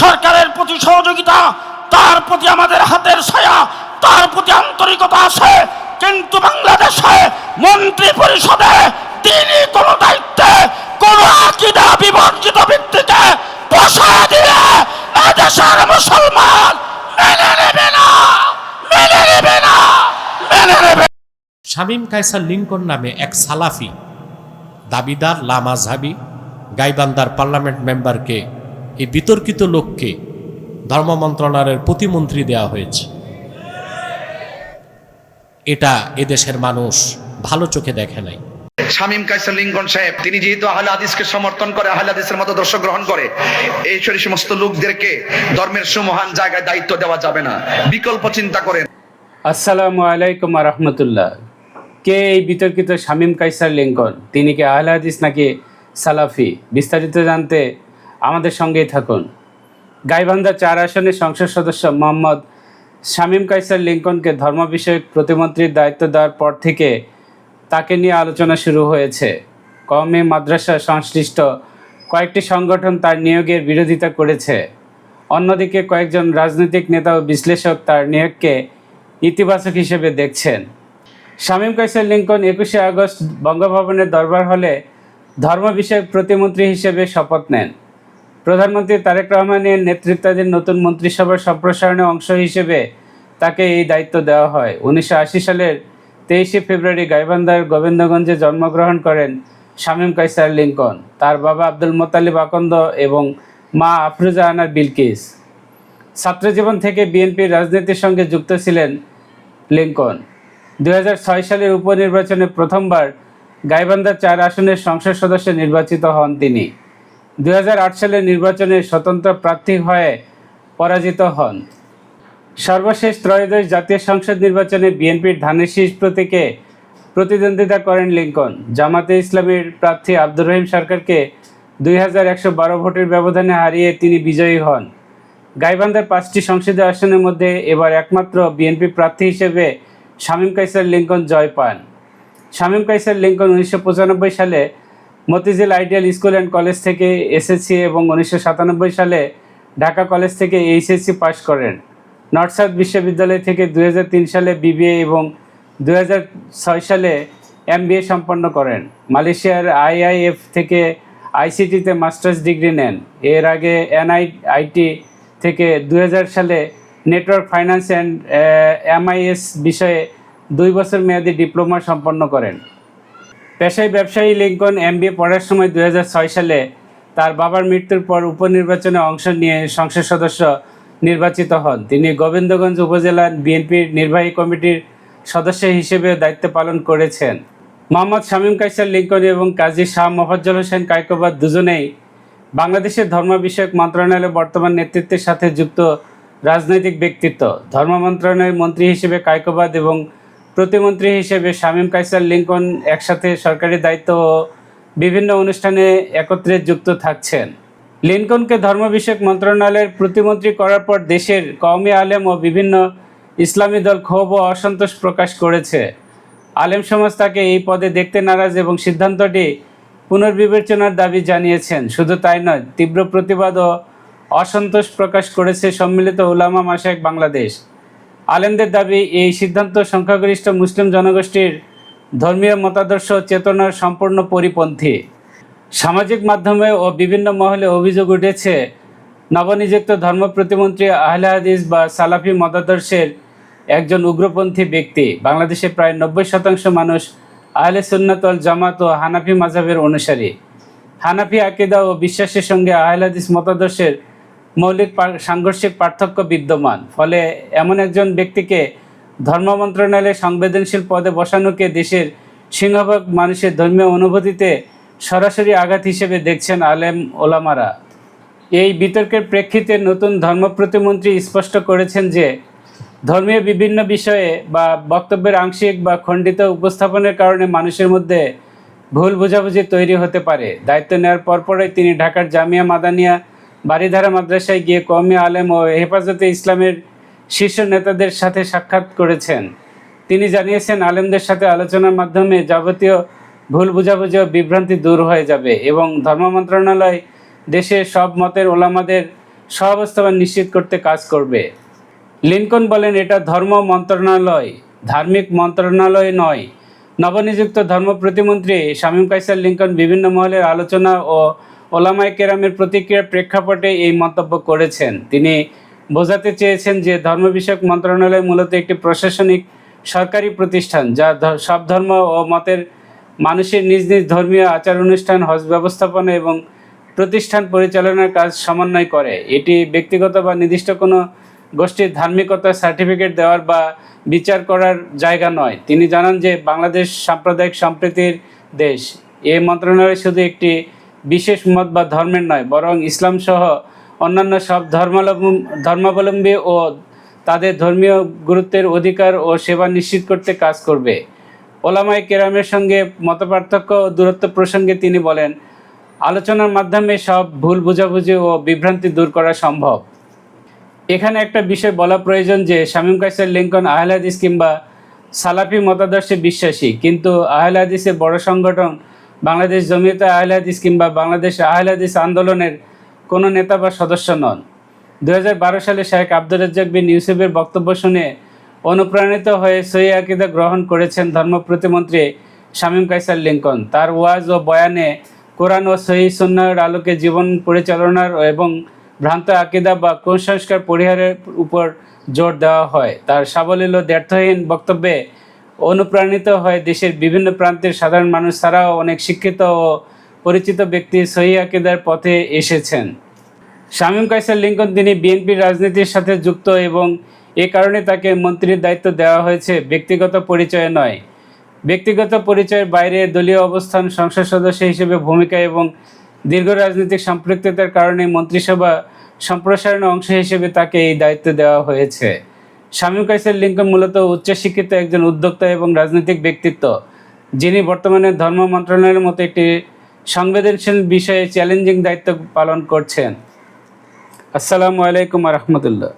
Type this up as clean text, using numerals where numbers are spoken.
সরকারের প্রতি সহযোগিতা, তার প্রতি আমাদের হাতের ছায়া, তার প্রতি আন্তরিকতা আছে, কিন্তু বাংলাদেশে মন্ত্রী পরিষদে তিনি কোন দায়িত্বে কোন আকীদা বিবর্জিত ব্যক্তিকে বসায় দিলে এদেশের মুসলমান মেনে নেবে না, মেনে নেবে না, মেনে নেবে। শামীম কায়সার লিঙ্কন নামে এক সালাফি দাবিদার লামাজহাবি গাইবান্ধার পার্লামেন্ট মেম্বারকে, এই বিতর্কিত লোককে ধর্ম মন্ত্রণালয়ের প্রতিমন্ত্রী দেওয়া হয়েছে। এটা এদেশের মানুষ ভালো চোখে দেখে নাই। শামীম কায়সার লিঙ্কন সাহেব তিনি যেহেতু আহলে হাদিসকে সমর্থন করে, আহলে হাদিসের মতাদর্শ গ্রহণ করে, এই সমস্ত লোকদেরকে ধর্মের সুমহান জায়গায় দায়িত্ব দেওয়া যাবে না, বিকল্প চিন্তা করেন। আসসালামু আলাইকুম রাহমাতুল্লাহ। কে এই বিতর্কিত শামীম কায়সার লিঙ্কন? তিনি কি আহলে হাদিস নাকি সালাফি? বিস্তারিত জানতে আমাদের সঙ্গেই থাকুন। গাইবান্ধা 4 আসনের সংসদ সদস্য মোহাম্মদ শামীম কায়সার লিঙ্কনকে ধর্ম বিষয়ক প্রতিমন্ত্রীর দায়িত্ব দেওয়ার পর থেকে তাকে নিয়ে আলোচনা শুরু হয়েছে। কওমি মাদ্রাসা সংশ্লিষ্ট কয়েকটি সংগঠন তার নিয়োগের বিরোধিতা করেছে। অন্যদিকে কয়েকজন রাজনৈতিক নেতা ও বিশ্লেষক তার নিয়োগকে ইতিবাচক হিসেবে দেখছেন। শামীম কায়সার লিঙ্কন 21শে আগস্ট বঙ্গভবনের দরবার হলে ধর্ম বিষয়ক প্রতিমন্ত্রী হিসেবে শপথ নেন। প্রধানমন্ত্রী তারেক রহমানের নেতৃত্বাধীন নতুন মন্ত্রিসভার সম্প্রসারণের অংশ হিসেবে তাকে এই দায়িত্ব দেওয়া হয়। 1980 সালের 23শে ফেব্রুয়ারি গাইবান্ধার গোবিন্দগঞ্জে জন্মগ্রহণ করেন শামীম কায়সার লিঙ্কন। তার বাবা আব্দুল মোতালিব আকন্দ এবং মা আফরোজা আনার বিলকিস। ছাত্রজীবন থেকে বিএনপির রাজনীতির সঙ্গে যুক্ত ছিলেন লিঙ্কন। 2006 সালের উপনির্বাচনে প্রথমবার গাইবান্ধা 4 আসনের সংসদ সদস্য নির্বাচিত হন তিনি। 2008 সালের নির্বাচনে স্বতন্ত্র প্রার্থী হয়ে পরাজিত হন। সর্বশেষ ত্রয়োদশ জাতীয় সংসদ নির্বাচনে বিএনপির ধানের শীষ প্রতীকে প্রতিদ্বন্দ্বিতা করেন লিঙ্কন। জামাতে ইসলামীর প্রার্থী আব্দুর রহিম সরকারকে 2112 ভোটের ব্যবধানে হারিয়ে তিনি বিজয়ী হন। গাইবান্ধার 5টি সংসদীয় আসনের মধ্যে এবার একমাত্র বিএনপি প্রার্থী হিসেবে শামীম কায়সার লিঙ্কন জয় পান। শামীম কায়সার লিঙ্কন 1995 সালে Motijheel ideal school and college থেকে এসএসসি এবং 1997 সালে ঢাকা কলেজ থেকে এইচএসসি পাশ করেন। নর্থ সাউথ বিশ্ববিদ্যালয় থেকে 2003 সালে বিবিএ এবং 2006 সালে এমবিএ সম্পন্ন করেন। মালয়েশিয়ার আইআইএফ থেকে আইসিটিতে মাস্টার্স ডিগ্রি নেন। এর আগে এনআইটি থেকে 2000 সালে নেটওয়ার্ক ফাইন্যান্স অ্যান্ড এমআইএস বিষয়ে 2 বছর মেয়াদী ডিপ্লোমা সম্পন্ন করেন। পেশায় ব্যবসায়ী লিঙ্কন এমবিএ পড়ার সময় 2006 সালে তার বাবার মৃত্যুর পর উপনির্বাচনে অংশ নিয়ে সংসদ সদস্য নির্বাচিত হন। তিনি গোবিন্দগঞ্জ উপজেলা বিএনপির নির্বাহী কমিটির সদস্য হিসেবে দায়িত্ব পালন করেছেন। মোহাম্মদ শামীম কায়সার লিঙ্কন এবং কাজী শাহ মোফাজ্জল হোসেন কায়কোবাদ দুজনেই বাংলাদেশের ধর্ম বিষয়ক মন্ত্রণালয়ের বর্তমান নেতৃত্বের সাথে যুক্ত রাজনৈতিক ব্যক্তিত্ব। ধর্ম মন্ত্রণালয়ের মন্ত্রী হিসেবে কায়কোবাদ এবং প্রতিমন্ত্রী হিসেবে শামীম কায়সার লিঙ্কন একসাথে সরকারি দায়িত্ব ও বিভিন্ন অনুষ্ঠানে একত্রে যুক্ত থাকছেন। লিঙ্কনকে ধর্ম বিষয়ক মন্ত্রণালয়ের প্রতিমন্ত্রী করার পর দেশের কওমি আলেম ও বিভিন্ন ইসলামী দল ক্ষোভ ও অসন্তোষ প্রকাশ করেছে। আলেম সমাজ তাকে এই পদে দেখতে নারাজ এবং সিদ্ধান্তটি পুনর্বিবেচনার দাবি জানিয়েছেন। শুধু তাই নয়, তীব্র প্রতিবাদ ও অসন্তোষ প্রকাশ করেছে সম্মিলিত উলামা মাশায়েখ বাংলাদেশ। আলেমদের দাবি, এই সিদ্ধান্ত সংখ্যাগরিষ্ঠ মুসলিম জনগোষ্ঠীর ধর্মীয় মতাদর্শ চেতনার সম্পূর্ণ পরিপন্থী। সামাজিক মাধ্যমে ও বিভিন্ন মহলে অভিযোগ উঠেছে নবনিযুক্ত ধর্ম প্রতিমন্ত্রী আহলে হাদিস বা সালাফি মতাদর্শের একজন উগ্রপন্থী ব্যক্তি। বাংলাদেশে প্রায় 90% মানুষ আহলে সুন্নাত ওয়াল জামাত ও হানাফি মাযহাবের অনুসারী। হানাফি আকীদা ও বিশ্বাসের সঙ্গে আহলে হাদিস মতাদর্শের মৌলিক সাংঘর্ষিক পার্থক্য বিদ্যমান। ফলে এমন একজন ব্যক্তিকে ধর্ম মন্ত্রণালয়ে সংবেদনশীল পদে বসানোকে দেশের সিংহভাগ মানুষের ধর্মীয় অনুভূতিতে সরাসরি আঘাত হিসেবে দেখছেন আলেম ওলামারা। এই বিতর্কের প্রেক্ষিতে নতুন ধর্ম প্রতিমন্ত্রী স্পষ্ট করেছেন যে ধর্মীয় বিভিন্ন বিষয়ে বা বক্তব্যের আংশিক বা খণ্ডিত উপস্থাপনের কারণে মানুষের মধ্যে ভুল বোঝাবুঝি তৈরি হতে পারে। দায়িত্ব নেওয়ার পরপরই তিনি ঢাকার জামিয়া মাদানিয়া বারিধারা মাদ্রাসায় গিয়ে কওমি আলেম ও হেফাজতে ইসলামের শীর্ষ নেতাদের সাথে সাক্ষাৎ করেছেন। তিনি জানিয়েছেন, আলেমদের সাথে আলোচনার মাধ্যমে যাবতীয় ভুল বোঝাবুঝি ও বিভ্রান্তি দূর হয়ে যাবে এবং ধর্ম মন্ত্রণালয় দেশের সব মতের ওলামাদের সহাবস্থান নিশ্চিত করতে কাজ করবে। লিনকন বলেন, এটা ধর্ম মন্ত্রণালয়, ধার্মিক মন্ত্রণালয় নয়। নবনিযুক্ত ধর্ম প্রতিমন্ত্রী শামীম কায়সার লিংকন বিভিন্ন মহলের আলোচনা ও ওলামায়ে কেরামের প্রতিক্রিয়ার প্রেক্ষাপটে এই মন্তব্য করেছেন। তিনি বোঝাতে চেয়েছেন যে ধর্ম বিষয়ক মন্ত্রণালয় মূলত একটি প্রশাসনিক সরকারি প্রতিষ্ঠান, যা সব ধর্ম ও মতের মানুষের নিজ নিজ ধর্মীয় আচার অনুষ্ঠান, হজ ব্যবস্থাপনা এবং প্রতিষ্ঠান পরিচালনার কাজ সমন্বয় করে। এটি ব্যক্তিগত বা নির্দিষ্ট কোনো গোষ্ঠীর ধার্মিকতার সার্টিফিকেট দেওয়ার বা বিচার করার জায়গা নয়। তিনি জানান যে বাংলাদেশ সাম্প্রদায়িক সম্প্রীতির দেশ। এই মন্ত্রণালয় শুধু একটি বিশেষ মত বা ধর্মের নয়, বরং ইসলাম সহ অন্যান্য সব ধর্মাবলম্বী ও তাদের ধর্মীয় গুরুত্বের অধিকার ও সেবা নিশ্চিত করতে কাজ করবে। ওলামায়ে কেরামের সঙ্গে মতপার্থক্য ও দূরত্ব প্রসঙ্গে তিনি বলেন, আলোচনার মাধ্যমে সব ভুল বোঝাবুঝি ও বিভ্রান্তি দূর করা সম্ভব। এখানে একটা বিষয় বলা প্রয়োজন যে শামীম কায়সার লিংকন আহলে হাদিস কিংবা সালাফি মতাদর্শে বিশ্বাসী, কিন্তু আহলে হাদিসের বড় সংগঠন বাংলাদেশ জমিয়তে আহলে হাদিস কিংবা বাংলাদেশ আহলে হাদিস আন্দোলনের কোনো নেতা বা সদস্য নন। 2012 সালে শেখ আব্দুর রাজ্জাক বিন ইউসুফের বক্তব্য শুনে অনুপ্রাণিত হয়ে সহিহ আকীদা গ্রহণ করেছেন ধর্ম প্রতিমন্ত্রী শামীম কায়সার লিংকন। তার ওয়াজ ও বয়ানে কোরআন ও সহিহ সুন্নাহর আলোকে জীবন পরিচালনার এবং ভ্রান্ত আকীদা বা কুসংস্কার পরিহারের উপর জোর দেওয়া হয়। তার সাবলীল ও দ্ব্যর্থহীন বক্তব্যে অনুপ্রাণিত হয়ে দেশের বিভিন্ন প্রান্তের সাধারণ মানুষ ছাড়াও অনেক শিক্ষিত ও পরিচিত ব্যক্তি সহিহ আকীদার পথে এসেছেন। শামীম কায়সার লিংকন তিনি বিএনপির রাজনীতির সাথে যুক্ত এবং এ কারণে তাকে মন্ত্রীর দায়িত্ব দেওয়া হয়েছে, ব্যক্তিগত পরিচয়ে নয়। ব্যক্তিগত পরিচয়ের বাইরে দলীয় অবস্থান, সংসদ সদস্য হিসেবে ভূমিকা এবং দীর্ঘ রাজনৈতিক সম্পৃক্ততার কারণে মন্ত্রিসভা সম্প্রসারণের অংশ হিসেবে তাকে এই দায়িত্ব দেওয়া হয়েছে। শামীম কায়সার লিংকন মূলত উচ্চশিক্ষিত একজন উদ্যোক্তা এবং রাজনৈতিক ব্যক্তিত্ব, যিনি বর্তমানে ধর্ম মন্ত্রণালয়ের মতো একটি সংবেদনশীল বিষয়ে চ্যালেঞ্জিং দায়িত্ব পালন করছেন। আসসালামু আলাইকুম ওয়া রাহমাতুল্লাহ।